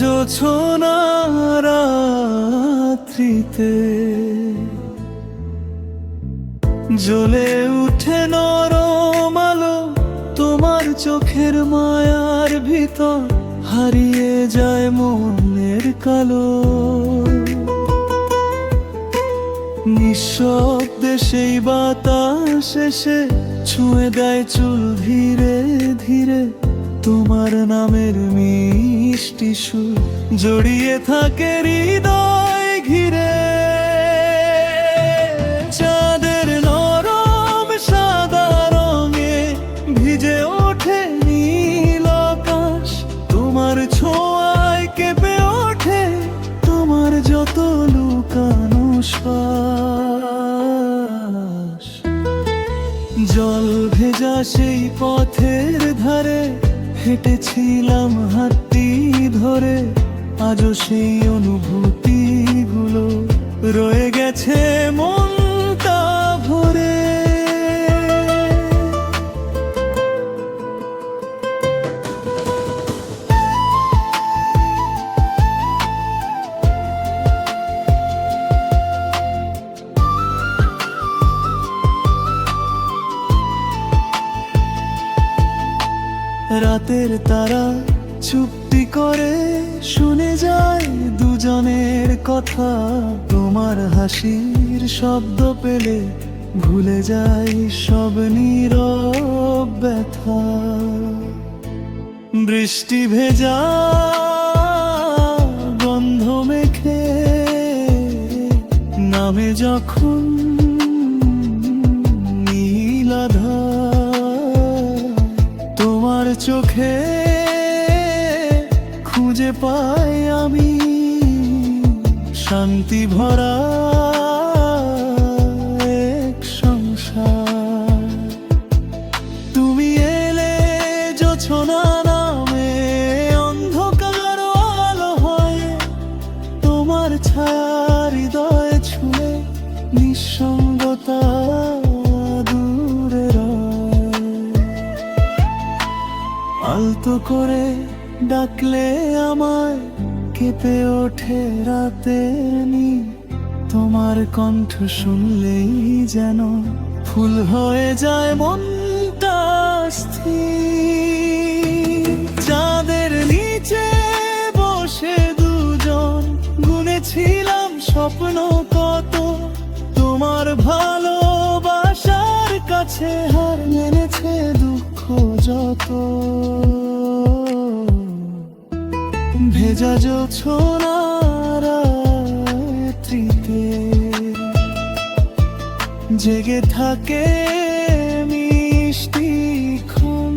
জোছনা রাত্রিতে জ্বলে উঠে নরম আলো, তোমার চোখের মায়ার ভিতর হারিয়ে যায় মনের কালো। নিঃশব্দে সেই বাতাস এসে ছুঁয়ে দেয় চুল ধীরে ধীরে, তোমার নামের মিষ্টি সুর জড়িয়ে থাকে হৃদয় ঘিরে। চাঁদের নরম সাদা রঙে ভিজে ওঠে নীল আকাশ, তোমার ছোঁয়ায় কেঁপে ওঠে তোমার যত লুকানো শ্বাস। জল ভেজা সেই পথের ধারে হেঁটেছিলাম হাতটি ধরে, আজও সেই অনুভূতিগুলো রয়ে গেছে মনটা ভরে। রাতের তারা চুপটি করে শুনে যায় দুজনের কথা, তোমার হাসির শব্দ পেলে ভুলে যাই সব নীরব ব্যথা। বৃষ্টি ভেজা গন্ধ মেখে নামে যখন নীল আধার, তোমার চোখে খুঁজে পাই আমি শান্তি ভরা এক সংসার। তুমি এলে জোছনা নামে অন্ধকার আলো হয়, তোমার ছায়া হৃদয় ছুঁয়ে নিঃসঙ্গতা দূরে রয়। আলতো করে ডাকলে আমায় কেঁপে ওঠে রাতে নি, তোমার কণ্ঠ শুনলেই যেন ফুল হয়ে যায় মনটা স্থির। চাঁদের নিচে বসে দুজন গুনেছিলাম স্বপ্ন কত, তোমার ভালোবাসার কাছে হার মেনেছে দুঃখ যত। ভেজা জোছনা রাত্রিতে জেগে থাকে মিষ্টি ক্ষণ,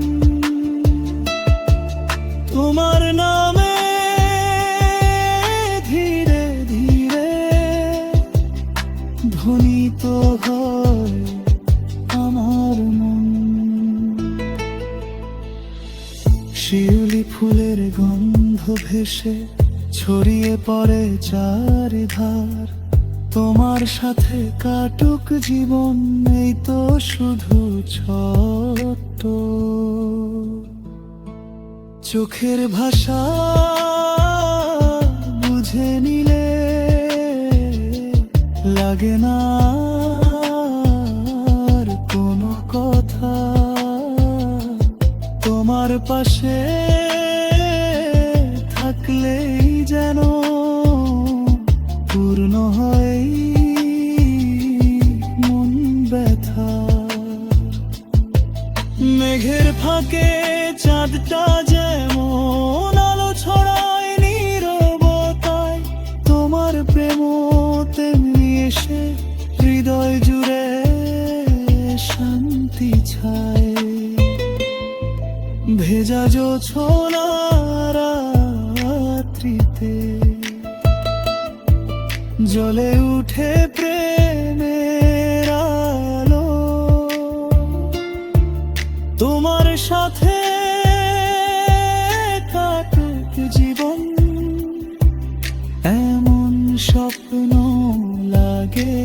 তোমার নামে ধীরে ধীরে ধ্বনিত হয় আমার মন। শিউলি ফুলের গন্ধ ভেসে ছড়িয়ে পড়ে চারিধার, তোমার সাথে কাটুক জীবন এই তো শুধু ছোট্ট। চোখের ভাষা বুঝে নিলে লাগে না আর কোনো কথা, তোমার পাশে থাকলেই যেন পূর্ণ হয় মন ব্যথা। মেঘের ফাঁকে চাঁদটা যেমন আলো ছড়ায় নীরবতায়, তোমার প্রেম তেমনি এসে হৃদয় জুড়ে শান্তি ছায়। ভেজা জোছনা রাত্রিতে জ্বলে উঠে প্রেমের আলো, তোমার সাথে কাটুক জীবন এমন স্বপ্ন লাগে।